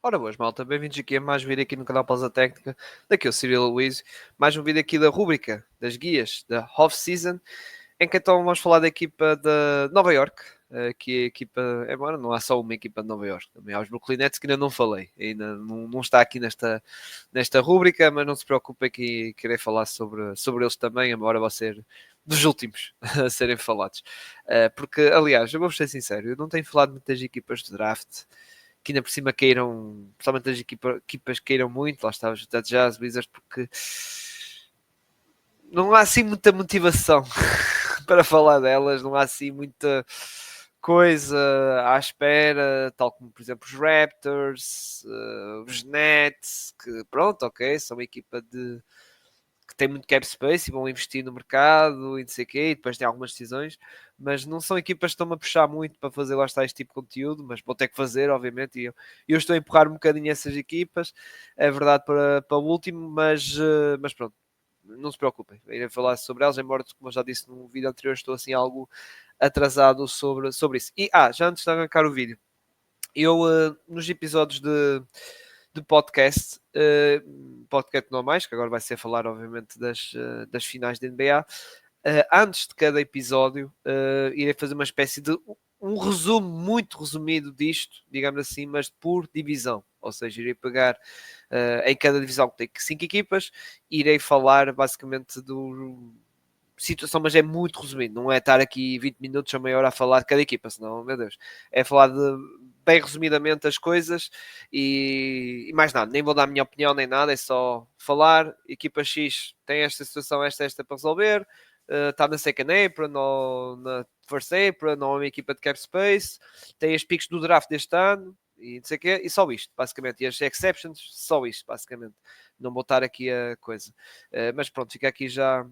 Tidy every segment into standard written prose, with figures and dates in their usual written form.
Ora boas, malta, bem-vindos aqui a mais um vídeo aqui no canal Pausa Técnica. Daqui é o Cirilo Luís, mais um vídeo aqui da rúbrica das guias da Off-Season, em que então vamos falar da equipa de Nova York, que a equipa, embora não há só uma equipa de Nova York, também há os Brooklyn Nets que ainda não falei, ainda não está aqui nesta rúbrica, mas não se preocupe que querer falar sobre eles também, embora vá ser dos últimos a serem falados. Porque, aliás, eu vou ser sincero, eu não tenho falado muito das equipas de draft, que ainda por cima queiram, principalmente as equipas queiram muito, lá está os Utah Jazz, Wizards, porque não há assim muita motivação para falar delas, não há assim muita coisa à espera, tal como por exemplo os Raptors, os Nets, que pronto, ok, são uma equipa que tem muito cap space e vão investir no mercado e não sei o quê, e depois tem algumas decisões, mas não são equipas que estão-me a puxar muito para fazer lá está este tipo de conteúdo, mas vou ter que fazer, obviamente, e eu estou a empurrar um bocadinho essas equipas, é verdade para o último, mas pronto, não se preocupem, irei falar sobre elas, embora, como eu já disse no vídeo anterior, estou assim algo atrasado sobre isso. E, já antes de arrancar o vídeo, eu, nos episódios de podcast, podcast normais, que agora vai ser falar, obviamente, das finais da NBA. Antes de cada episódio, irei fazer uma espécie de um resumo muito resumido disto, digamos assim, mas por divisão. Ou seja, irei pegar em cada divisão que tem 5 equipas, irei falar basicamente do situação, mas é muito resumido, não é estar aqui 20 minutos ou meia hora a falar de cada equipa, senão, meu Deus, é falar bem resumidamente as coisas e mais nada, nem vou dar a minha opinião nem nada, é só falar, equipa X tem esta situação, esta para resolver, está na second apron ou na first apron, ou uma equipa de cap space, tem as picks do draft deste ano, e não sei o quê, e só isto, basicamente, e as exceptions, só isto, basicamente, não vou estar aqui a coisa, mas pronto, fica aqui já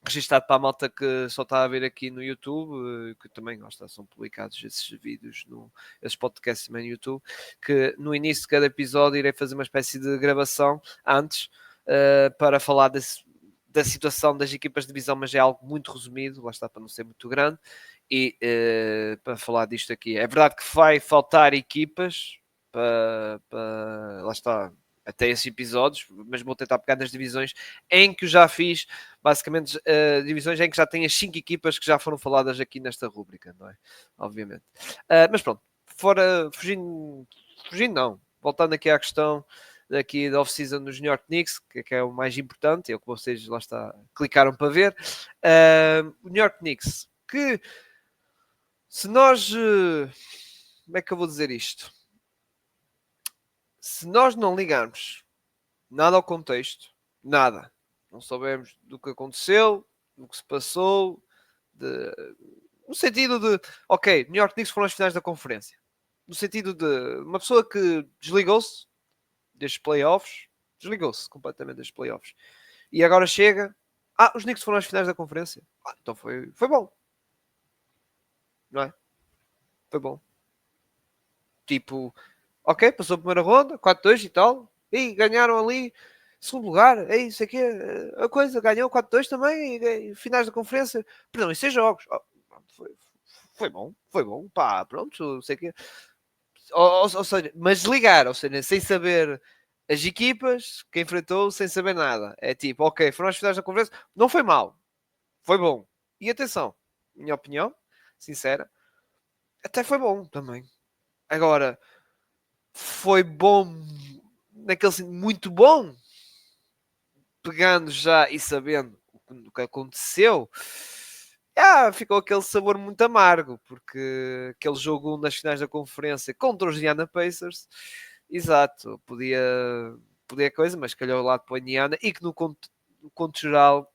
registado para a malta que só está a ver aqui no YouTube, que também lá está, são publicados esses vídeos, esses podcasts também no YouTube, que no início de cada episódio irei fazer uma espécie de gravação antes para falar da situação das equipas de divisão, mas é algo muito resumido, lá está, para não ser muito grande, e para falar disto aqui. É verdade que vai faltar equipas lá está, até esses episódios, mas vou tentar pegar nas divisões em que já fiz basicamente divisões em que já tem as 5 equipas que já foram faladas aqui nesta rúbrica, não é? Obviamente. Mas pronto, fugindo não, voltando aqui à questão aqui da off-season dos New York Knicks, que é o mais importante, é o que vocês lá está, clicaram para ver. O New York Knicks, que se nós, como é que eu vou dizer isto? Se nós não ligarmos nada ao contexto, nada, não sabemos do que aconteceu, do que se passou, de, no sentido de, ok, New York Knicks foram as finais da conferência. No sentido de uma pessoa que desligou-se destes playoffs, desligou-se completamente destes playoffs. E agora chega, os Knicks foram às finais da conferência. Então foi bom, não é? Foi bom. Tipo, ok, passou a primeira ronda, 4-2 e tal, e ganharam ali segundo lugar, é isso aqui, a coisa, ganhou 4-2 também, e finais da conferência, perdão, em 6 jogos. Foi bom, pá, pronto, não sei o quê. Ou seja, mas ligar, ou seja, sem saber as equipas que enfrentou, sem saber nada. É tipo, ok, foram as finais da conferência, não foi mal, foi bom. E atenção, minha opinião, sincera, até foi bom também. Agora, foi bom naquele sentido, muito bom, pegando já e sabendo o que aconteceu, ficou aquele sabor muito amargo, porque aquele jogo 1 das finais da conferência contra os Indiana Pacers, exato, podia coisa, mas calhou o lado para o Indiana, e que no conto geral,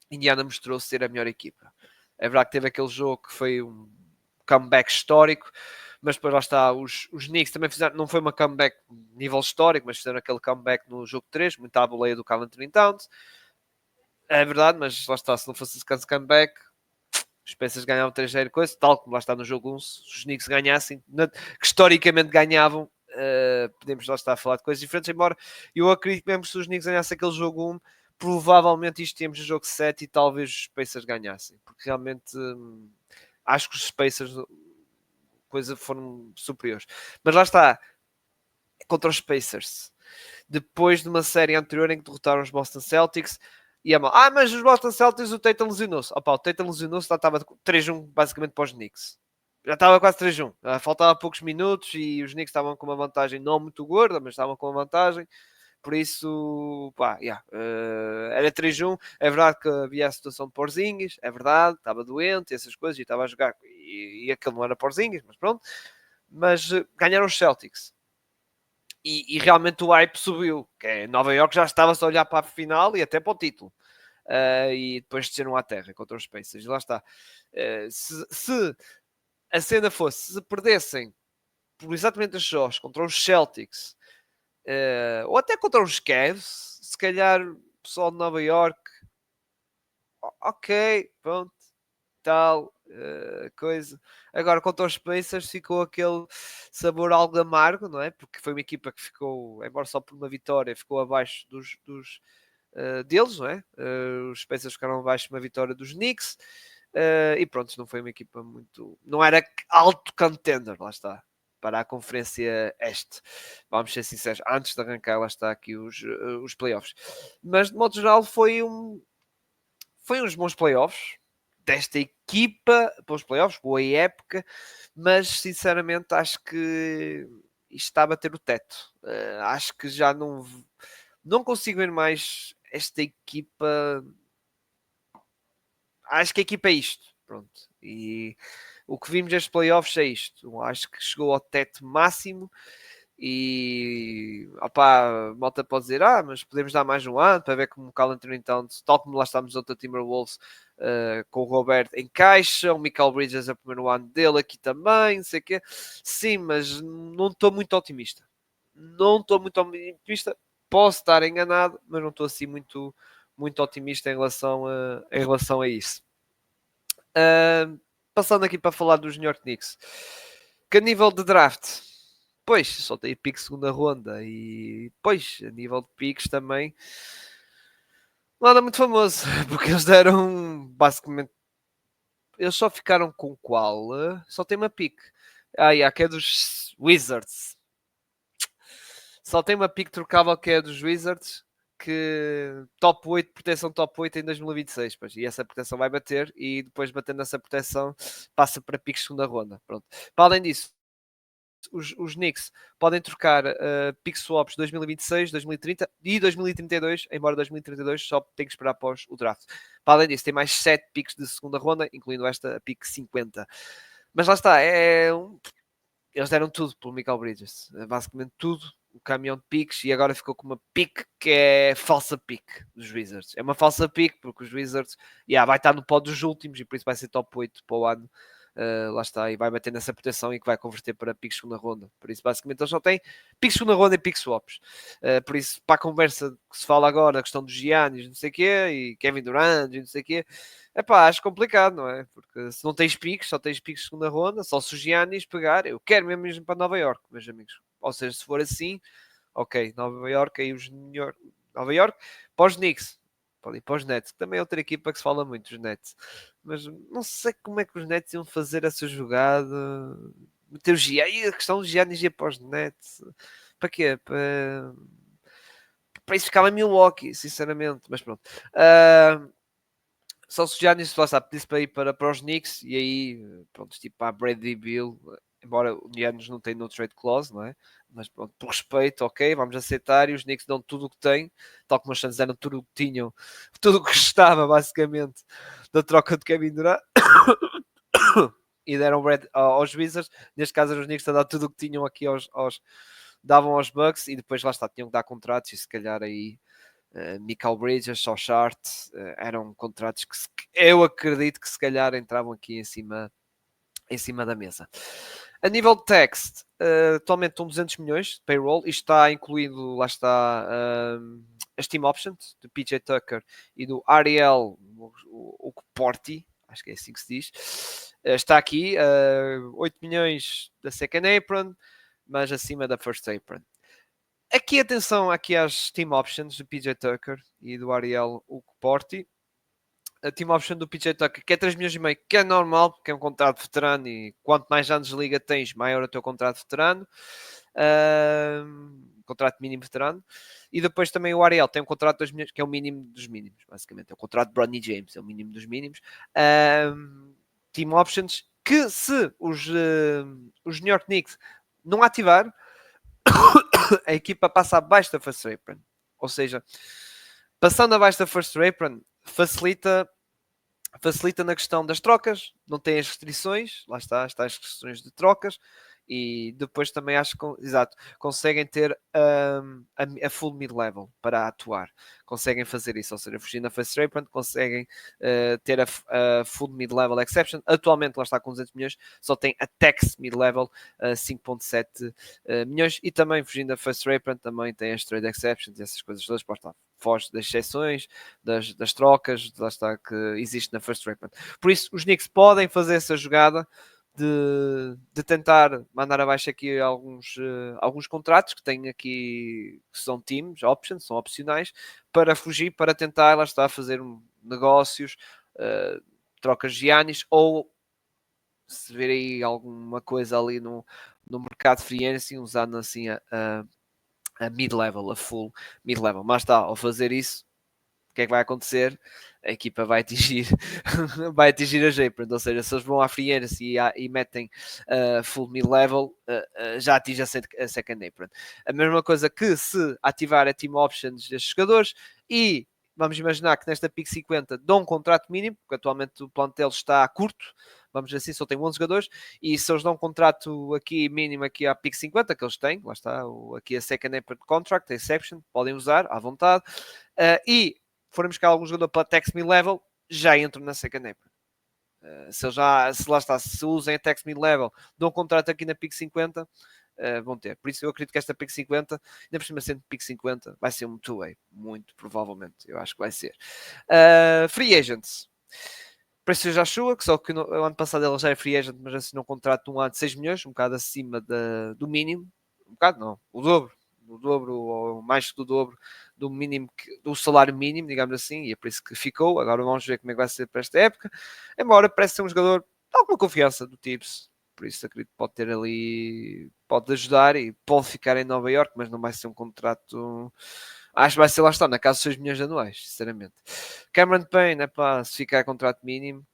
Indiana mostrou ser a melhor equipa. É verdade que teve aquele jogo que foi um comeback histórico, mas depois lá está, os Knicks também fizeram, não foi uma comeback nível histórico, mas fizeram aquele comeback no jogo 3, muito à boleia do Carl Anthony Towns. É verdade, mas lá está, se não fosse esse comeback, os Pacers ganhavam 3-0 coisa, tal como lá está no jogo 1, se os Knicks ganhassem, que historicamente ganhavam, podemos lá estar a falar de coisas diferentes, embora eu acredito mesmo que se os Knicks ganhassem aquele jogo 1, provavelmente isto tínhamos o jogo 7 e talvez os Pacers ganhassem, porque realmente acho que os Pacers coisa foram superiores. Mas lá está, contra os Pacers. Depois de uma série anterior em que derrotaram os Boston Celtics. E mas os Boston Celtics, o Tatum lesionou-se. O Tatum lesionou-se, já estava 3-1 basicamente para os Knicks. Já estava quase 3-1. Faltava poucos minutos e os Knicks estavam com uma vantagem não muito gorda, mas estavam com uma vantagem. Por isso, era 3-1. É verdade que havia a situação de Porzingis, é verdade, estava doente, essas coisas, e estava a jogar. E aquele não era Porzingis, mas pronto. Mas ganharam os Celtics. E realmente o hype subiu. Que Nova York já estava-se a olhar para a final e até para o título. E depois desceram à terra contra os Pacers. E lá está. Se a cena fosse, se perdessem por exatamente estes jogos contra os Celtics, ou até contra os Cavs, se calhar o pessoal de Nova York, ok, pronto, tal, coisa. Agora contra os Pacers ficou aquele sabor algo amargo, não é? Porque foi uma equipa que ficou, embora só por uma vitória, ficou abaixo deles, não é? Os Pacers ficaram abaixo de uma vitória dos Knicks. E pronto, não foi uma equipa muito. Não era alto contender, lá está. Para a Conferência Este. Vamos ser sinceros, antes de arrancar, lá está aqui os playoffs. Mas de modo geral, foi uns bons playoffs desta equipa, bons playoffs, boa época, mas sinceramente acho que isto está a bater o teto. Acho que já não consigo ver mais esta equipa. Acho que a equipa é isto. Pronto. E o que vimos nestes playoffs é isto. Acho que chegou ao teto máximo. E malta pode dizer, mas podemos dar mais um ano para ver como o Carl Anthony Towns, tal como lá estamos outra Timberwolves, com o Roberto encaixa, o Michael Bridges é o primeiro ano dele aqui também, não sei o quê. Sim, mas não estou muito otimista. Não estou muito otimista. Posso estar enganado, mas não estou assim muito otimista em relação a isso. Passando aqui para falar dos New York Knicks. Que a nível de draft, pois, só tem pique segunda ronda. E, pois, a nível de piques também, nada muito famoso. Porque eles deram, basicamente, eles só ficaram com qual? Só tem uma pique. Que é dos Wizards. Só tem uma pique trocável que é dos Wizards. Que top 8, proteção top 8 em 2026. Pois, e essa proteção vai bater. E depois batendo essa proteção, passa para piques segunda ronda. Pronto. Para além disso, os Knicks podem trocar pick swaps 2026, 2030 e 2032, embora 2032 só tem que esperar após o draft. Para além disso, tem mais 7 picks de segunda ronda, incluindo esta a pick 50. Mas lá está, eles deram tudo pelo Michael Bridges, basicamente tudo, o caminhão de picks, e agora ficou com uma pick que é falsa pick dos Wizards. É uma falsa pick porque os Wizards vai estar no pódio dos últimos e por isso vai ser top 8 para o ano. Lá está, e vai bater nessa proteção e que vai converter para piques segunda ronda. Por isso, basicamente, eles só têm piques segunda ronda e piques swaps. Por isso, para a conversa que se fala agora, a questão dos Giannis, não sei o quê, e Kevin Durant, e não sei o quê, acho complicado, não é? Porque se não tens piques, só tens piques segunda ronda, só se os Giannis pegar, eu quero mesmo para Nova York, meus amigos. Ou seja, se for assim, ok, Nova York, aí Nova York, para os Knicks. Pode ir para os Nets, que também é outra equipa que se fala muito, os Nets. Mas não sei como é que os Nets iam fazer essa jogada. Meter o Giannis, a questão do Giannis ia para os Nets. Para quê? Para isso ficava em Milwaukee, sinceramente. Mas pronto. Só se o Giannis lá está, pedisse para ir para os Knicks e aí, pronto, tipo a Bradley Beal, embora o Giannis não tenha no trade clause, não é? Mas pronto, por respeito, ok, vamos aceitar e os Knicks dão tudo o que têm, tal como os Suns deram tudo o que tinham, tudo o que estava basicamente da troca de Kevin Durant e deram aos Wizards, neste caso os Knicks a dar tudo o que tinham aqui davam aos Bucks e depois lá está, tinham que dar contratos e se calhar aí Michael Bridges, Josh Hart, eram contratos que eu acredito que se calhar entravam aqui em cima da mesa. A nível de tax, atualmente estão 200 milhões de payroll, isto está incluído, lá está, as team options do PJ Tucker e do Ariel o Porti, acho que é assim que se diz. Está aqui 8 milhões da second apron, mas acima da first apron. Aqui, atenção aqui às team options do PJ Tucker e do Ariel Porti. A team option do PJ Tucker, que é 3 milhões e meio, que é normal, porque é um contrato veterano e quanto mais anos de liga tens, maior é o teu contrato veterano. Contrato mínimo veterano. E depois também o Ariel tem um contrato de 2 milhões, que é o mínimo dos mínimos, basicamente. É o contrato de Bronny James, é o mínimo dos mínimos. Team options, que se os New York Knicks não ativar, a equipa passa abaixo da first apron. Ou seja, passando abaixo da first apron, facilita na questão das trocas, não tem as restrições, lá está as restrições de trocas, e depois também acho que, exato, conseguem ter a full mid-level para atuar. Conseguem fazer isso, ou seja, fugindo da first apron, conseguem ter a full mid-level exception. Atualmente, lá está com 200 milhões, só tem a tax mid-level 5.7 milhões, e também fugindo da first apron, também tem as trade exceptions e essas coisas todas, para foge das exceções, das trocas, lá está, que existe na first apron. Por isso, os Knicks podem fazer essa jogada de tentar mandar abaixo aqui alguns contratos que têm aqui, que são teams, options, são opcionais, para fugir, para tentar, lá está, fazer negócios, trocas de anis, ou se ver aí alguma coisa ali no mercado free agency, usando assim a mid-level, a full mid-level. Mas está, ao fazer isso, o que é que vai acontecer? A equipa vai atingir, vai atingir a J-Print, ou seja, se eles vão à free agency e metem full mid-level, já atinge a second apron. A mesma coisa que se ativar a team options destes jogadores e vamos imaginar que nesta pick 50 dão um contrato mínimo, porque atualmente o plantel está curto, vamos dizer assim, só tem 11 jogadores, e se eles dão um contrato aqui mínimo aqui à pick 50, que eles têm, lá está, aqui a second apron contract, a exception, podem usar à vontade, e forem buscar algum jogador para tax mid-level, já entram na second apron. Se lá está, se usem a tax mid-level, dão um contrato aqui na pick 50, vão ter. Por isso eu acredito que esta pick 50, ainda por cima sendo pick 50, vai ser um two-way, muito provavelmente, eu acho que vai ser. Free agents. Preço já Joshua, que só que no ano passado ele já é free agent, mas assinou um contrato de um ano de 6 milhões, um bocado acima do mínimo. Um bocado não, o dobro ou mais do dobro do mínimo, do salário mínimo, digamos assim, e é por isso que ficou. Agora vamos ver como é que vai ser para esta época. Embora parece ser um jogador de alguma confiança do Tibbs, por isso acredito que pode ter ali, pode ajudar e pode ficar em Nova York, mas não vai ser um contrato. Acho que vai ser, lá está, na casa de 6 milhões anuais, sinceramente. Cameron Payne, pá, se ficar contrato mínimo,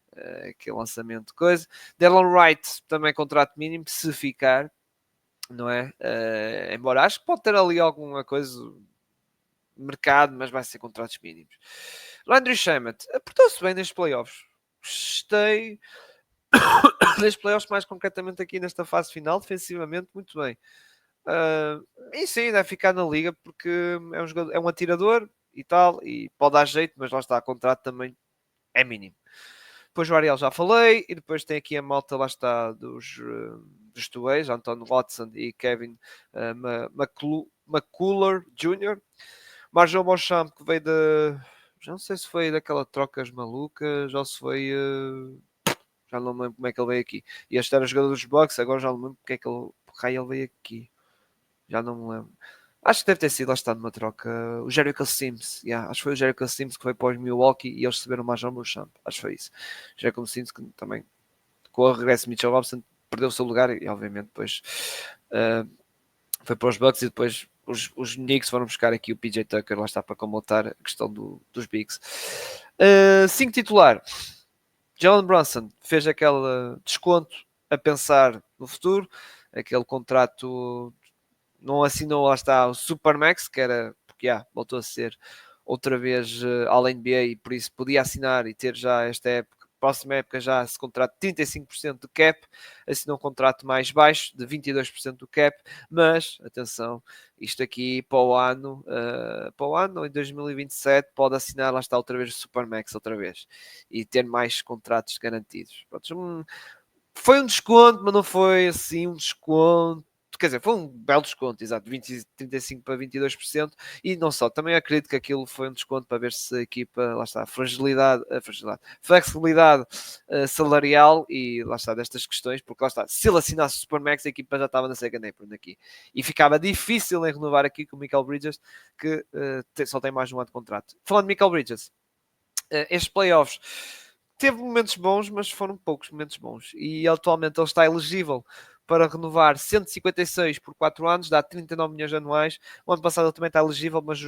que é lançamento de coisa. Delon Wright, também contrato mínimo, se ficar, não é? Embora acho que pode ter ali alguma coisa, mercado, mas vai ser contratos mínimos. Landry Shamet, portou-se bem nestes playoffs. Gostei nestes playoffs, mais concretamente aqui nesta fase final, defensivamente, muito bem. E sim, deve ficar na liga porque é um, jogador, é um atirador e tal, e pode dar jeito, mas lá está, o contrato também é mínimo. Depois o Ariel já falei, e depois tem aqui a malta, lá está, dos Tuês, Anton Watson e Kevin McCullough Jr. Marjon Beauchamp, que veio de. Já não sei se foi daquela trocas malucas ou se foi. Já não me lembro como é que ele veio aqui. E este era jogador dos Bucks, agora já não me lembro porque é que ele veio aqui. Já não me lembro. Acho que deve ter sido, lá está, numa troca. O Jericho Sims, yeah, acho que foi o Jericho Sims que foi para os Milwaukee e eles receberam mais ao Beauchamp. Acho que foi isso. Jericho Sims, que também, com o regresso de Mitchell Robinson, perdeu o seu lugar e, obviamente, depois foi para os Bucks e depois os Knicks foram buscar aqui o PJ Tucker, lá está, para completar a questão dos Bigs. 5 titular. Jalen Brunson fez aquele desconto a pensar no futuro, aquele contrato não assinou, lá está, o Supermax, que era, porque voltou a ser outra vez All-NBA e por isso podia assinar e ter já esta época, próxima época já esse contrato de 35% do cap, assinou um contrato mais baixo de 22% do cap, mas, atenção, isto aqui para o ano, em 2027, pode assinar, lá está, outra vez o Supermax, outra vez, e ter mais contratos garantidos. Pronto, foi um desconto, mas não foi assim um desconto. Quer dizer, foi um belo desconto, exato, 35 para 22%, e não só, também acredito que aquilo foi um desconto para ver se a equipa, lá está, flexibilidade salarial e lá está, destas questões, porque lá está, se ele assinasse o Supermax, a equipa já estava na second apron aqui, e ficava difícil em renovar aqui com o Michael Bridges, que só tem mais um ano de contrato. Falando de Michael Bridges, estes playoffs teve momentos bons, mas foram poucos momentos bons. E atualmente ele está elegível para renovar 156 por 4 anos, dá 39 milhões anuais. O ano passado ele também está elegível, mas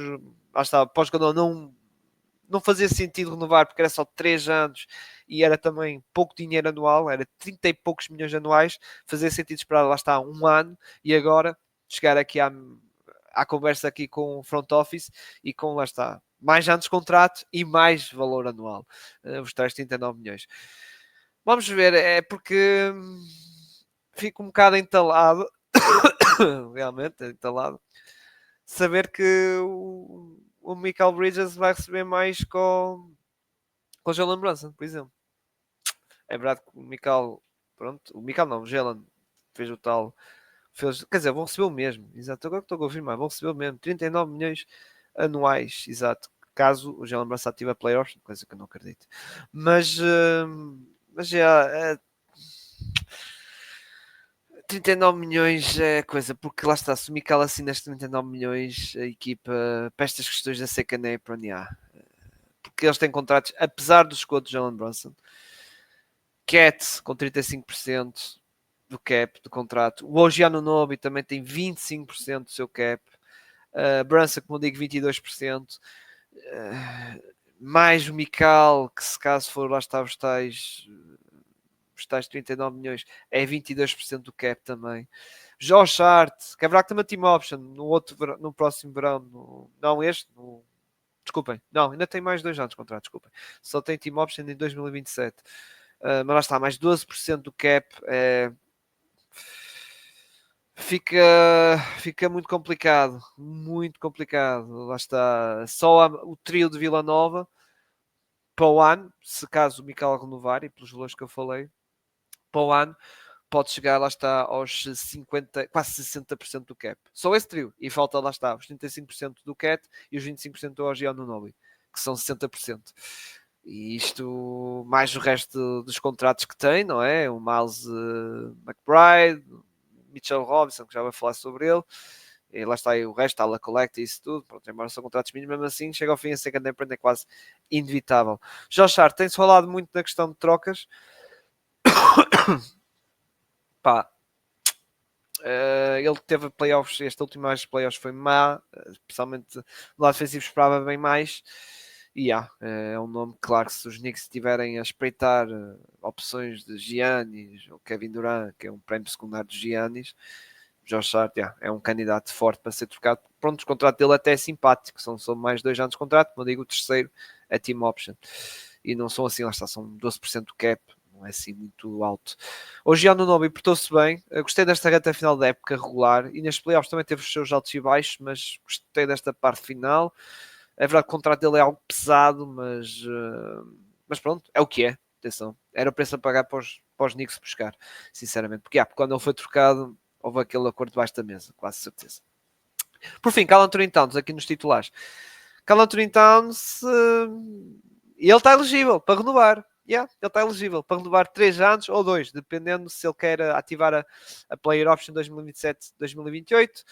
lá está, para o jogador não fazia sentido renovar porque era só 3 anos e era também pouco dinheiro anual, era 30 e poucos milhões anuais, fazia sentido esperar lá está um ano e agora chegar aqui à conversa aqui com o front office e com lá está mais anos de contrato e mais valor anual, os tais 39 milhões. Vamos ver, é porque fico um bocado entalado, realmente entalado, saber que o Michael Bridges vai receber mais com o Jalen Brunson, por exemplo. É verdade que o Michael, pronto, o Michael não, o Jalen fez o tal, quer dizer, vão receber o mesmo, exato, agora que estou a confirmar, vão receber o mesmo, 39 milhões anuais, exato, caso o Jalen Brunson ative a playoffs, coisa que eu não acredito. Mas já, 39 milhões é coisa, porque lá está, se o Michael assina estes 39 milhões, a equipa, para estas questões da second apron, porque eles têm contratos, apesar dos escudos de Jalen Brunson, Cat com 35% do cap do contrato. O Ogiano Nobi também tem 25% do seu cap. Brunson, como eu digo, 22%. Mais o Mical, que se caso for lá está os tais 39 milhões, é 22% do cap também. Josh Hart, que é verdade que tem uma team option no próximo verão. Não este, desculpem. Não, ainda tem mais 2 anos de contrato, desculpem. Só tem team option em 2027. Mas lá está, mais 12% do cap. Fica muito complicado. Muito complicado. Lá está. Só o trio de Vila Nova para o ano, se caso o Mical renovar, e pelos valores que eu falei, para o ano pode chegar, lá está, aos 50, quase 60% do cap. Só esse trio. E falta, lá está, os 35% do Cat e os 25% do OG Anunoby, que são 60%. E isto, mais o resto dos contratos que tem, não é? O Miles McBride, Mitchell Robinson, que já vai falar sobre ele. E lá está aí o resto, a Collect e isso tudo. Pronto, embora são contratos mínimos, mesmo assim, chega ao fim a second apron é quase inevitável. Josh Hart, tem-se falado muito na questão de trocas. Pá, ele teve playoffs, esta última vez playoffs foi má, especialmente do lado defensivo esperava bem mais. E é um nome, claro, que se os Knicks estiverem a espreitar opções de Giannis ou Kevin Durant, que é um prémio secundário de Giannis, Josh Hart é um candidato forte para ser trocado. Pronto, o contrato dele até é simpático, são mais 2 anos de contrato, como eu digo, o terceiro é team option. E não são assim, lá está, são 12% do cap, não é assim muito alto. Hoje o Anunoby portou-se bem, gostei desta reta final da época regular e nestes playoffs também teve os seus altos e baixos, mas gostei desta parte final. É verdade que o contrato dele é algo pesado, mas pronto, é o que é. Atenção, era o preço a pagar para os Knicks buscar, sinceramente. Porque quando ele foi trocado, houve aquele acordo debaixo da mesa, quase certeza. Por fim, Karl Anthony Towns, aqui nos titulares. Karl Anthony Towns, ele está elegível para renovar. Ele está elegível para renovar 3 anos ou 2, dependendo se ele quer ativar a Player Option 2027-2028.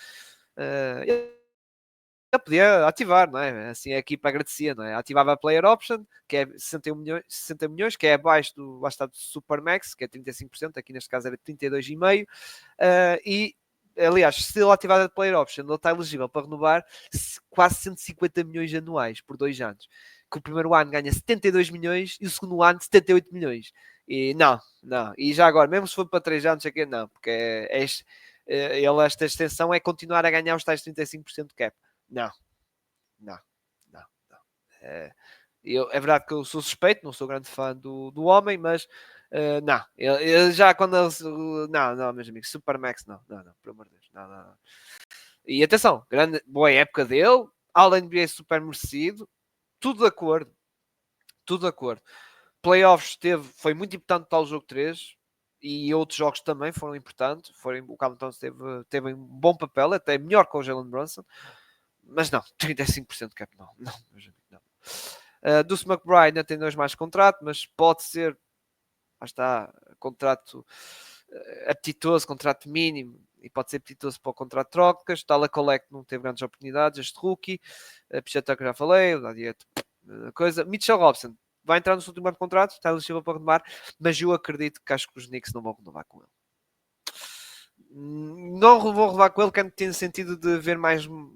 Ele podia ativar, não é? Assim a equipa agradecia, não é? Ativava a Player Option, que é 60 milhões, que é abaixo do, lá está, do Supermax, que é 35%, aqui neste caso era 32,5%, e aliás, se ele ativar a Player Option, ele está elegível para renovar quase 150 milhões anuais por 2 anos. Que o primeiro ano ganha 72 milhões e o segundo ano 78 milhões. E não. E já agora, mesmo se for para 3 anos, aqui não, porque esta extensão é continuar a ganhar os tais 35% de cap. Não. É verdade que eu sou suspeito, não sou grande fã do homem, mas não. Ele já quando ele. Não, meus amigos, Supermax, não, pelo amor de Deus. Não. E atenção, boa época dele, All NBA super merecido, tudo de acordo. Tudo de acordo. Playoffs foi muito importante para o jogo 3 e outros jogos também foram importantes. O Carlton Towns teve um bom papel, até melhor que o Jalen Brunson. Mas não, 35% de cap, não, meus amigos, não. Deuce McBride ainda tem 2 mais contrato, mas pode ser, lá está, contrato apetitoso, contrato mínimo, e pode ser apetitoso para o contrato de trocas. Tala Collect não teve grandes oportunidades, este rookie. Picheta que eu já falei, o Dadiet, coisa. Mitchell Robson vai entrar no seu último ano de contrato, está elegível para renovar, mas eu acredito que acho que os Knicks não vão renovar com ele. Não vou levar com ele, que tem sentido de ver mais uma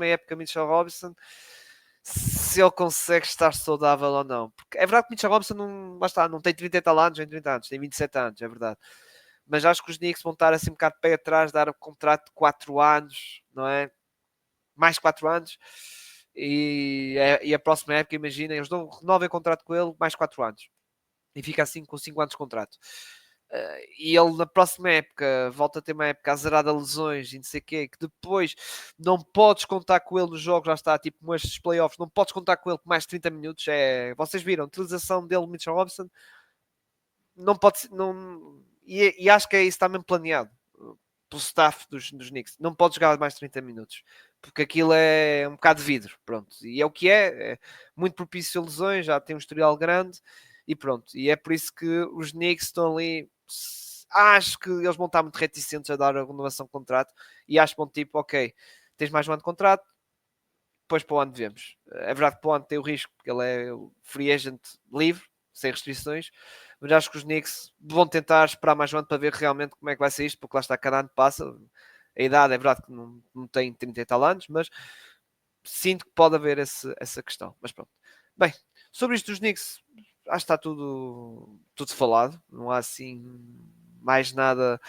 época Mitchell Robinson, se ele consegue estar saudável ou não. Porque é verdade que Mitchell Robinson não tem 30 tal anos, nem 30 anos, tem 27 anos, é verdade. Mas acho que os Knicks vão estar assim um bocado de pé atrás, dar o contrato de 4 anos, não é? Mais 4 anos. E a próxima época, imaginem, eles renovem o contrato com ele, mais 4 anos. E fica assim com 5 anos de contrato. E ele na próxima época volta a ter uma época azarada de lesões e não sei o quê, que depois não podes contar com ele nos jogos, já está, tipo estes playoffs, não podes contar com ele por mais de 30 minutos. Vocês viram, a utilização dele, Mitchell Robinson, não pode ser, não, e acho que é isso também planeado pelo staff dos Knicks. Não pode jogar mais de 30 minutos, porque aquilo é um bocado de vidro, pronto. E é o que é muito propício a lesões, já tem um historial grande e pronto. E é por isso que os Knicks estão ali. Acho que eles vão estar muito reticentes a dar a renovação de contrato e acho que vão tipo, ok, tens mais um ano de contrato, depois para o ano vemos. É verdade que para o ano tem o risco, porque ele é free agent livre, sem restrições, mas acho que os Knicks vão tentar esperar mais um ano para ver realmente como é que vai ser isto, porque lá está, cada ano passa. A idade é verdade que não tem 30 e tal anos, mas sinto que pode haver essa questão. Mas pronto. Bem, sobre isto dos Knicks, acho que está tudo falado. Não há assim mais nada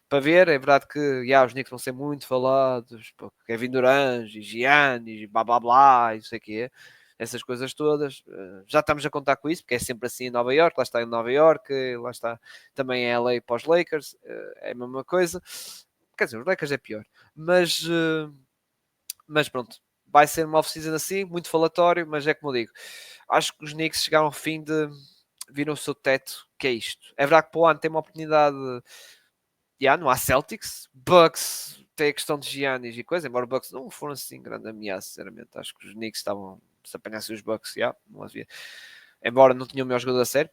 para ver. É verdade que os Knicks vão ser muito falados, porque Kevin Durant e Giannis e blá blá blá e não sei o quê. Essas coisas todas, já estamos a contar com isso, porque é sempre assim em Nova York, lá está em Nova York, lá está também em LA para os Lakers, é a mesma coisa. Quer dizer, os Lakers é pior, mas pronto, vai ser uma off-season assim, muito falatório, mas é como eu digo, acho que os Knicks chegaram ao fim de viram o seu teto, que é isto. É verdade que para o ano tem uma oportunidade, não há Celtics, Bucks tem a questão de Giannis e coisa, embora os Bucks não foram assim grande ameaça, sinceramente, acho que os Knicks estavam, se apanhassem os Bucks, não havia, embora não tinham o melhor jogador a sério,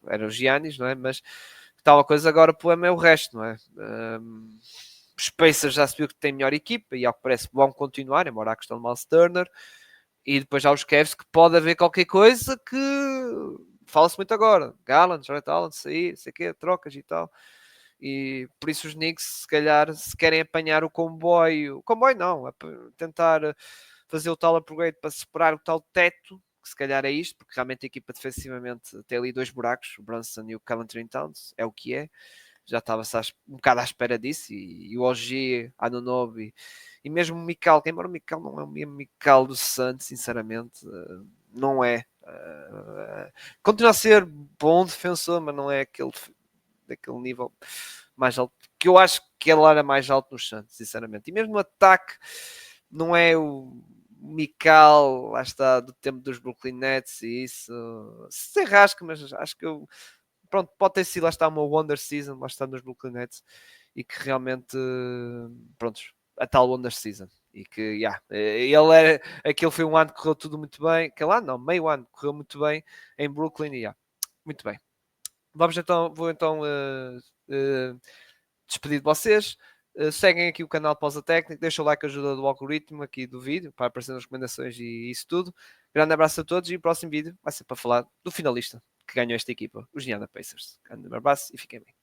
era o Giannis, não é? Mas tal coisa agora, o problema é o resto, não é? Os Pacers já se viu que tem melhor equipa e ao que parece vão continuar, embora a questão de Miles Turner. E depois há os Cavs que pode haver qualquer coisa que fala-se muito agora. Garland, Jarrett Allen, sair, sei o quê, trocas e tal. E por isso os Knicks, se calhar, se querem apanhar o comboio não, tentar fazer o tal upgrade para superar o tal teto, que se calhar é isto, porque realmente a equipa defensivamente tem ali dois buracos, o Brunson e o Covington Towns, é o que é. Já estava-se um bocado à espera disso, e o OG, Anunoby, e mesmo o Mikal, embora o Mikal não é o mesmo Mikal do Santos, sinceramente, não é. Continua a ser bom defensor, mas não é daquele nível mais alto, que eu acho que ele era mais alto no Santos, sinceramente. E mesmo no ataque, não é o Mikal, lá está, do tempo dos Brooklyn Nets e isso. Se rasca, mas acho que pronto, pode ter sido, lá está, uma Wonder Season, lá está nos Brooklyn Nets, e que realmente, pronto, a tal Wonder Season. E que, aquele foi um ano que correu tudo muito bem, aquele ano não, meio ano correu muito bem em Brooklyn, e muito bem. Vou então despedir de vocês. Seguem aqui o canal Pausa Técnica, deixem o like, ajuda do algoritmo aqui do vídeo para aparecer nas recomendações e isso tudo. Grande abraço a todos e o próximo vídeo vai ser para falar do finalista que ganhou esta equipa, os Indiana Pacers. Grande abraço e fiquem bem.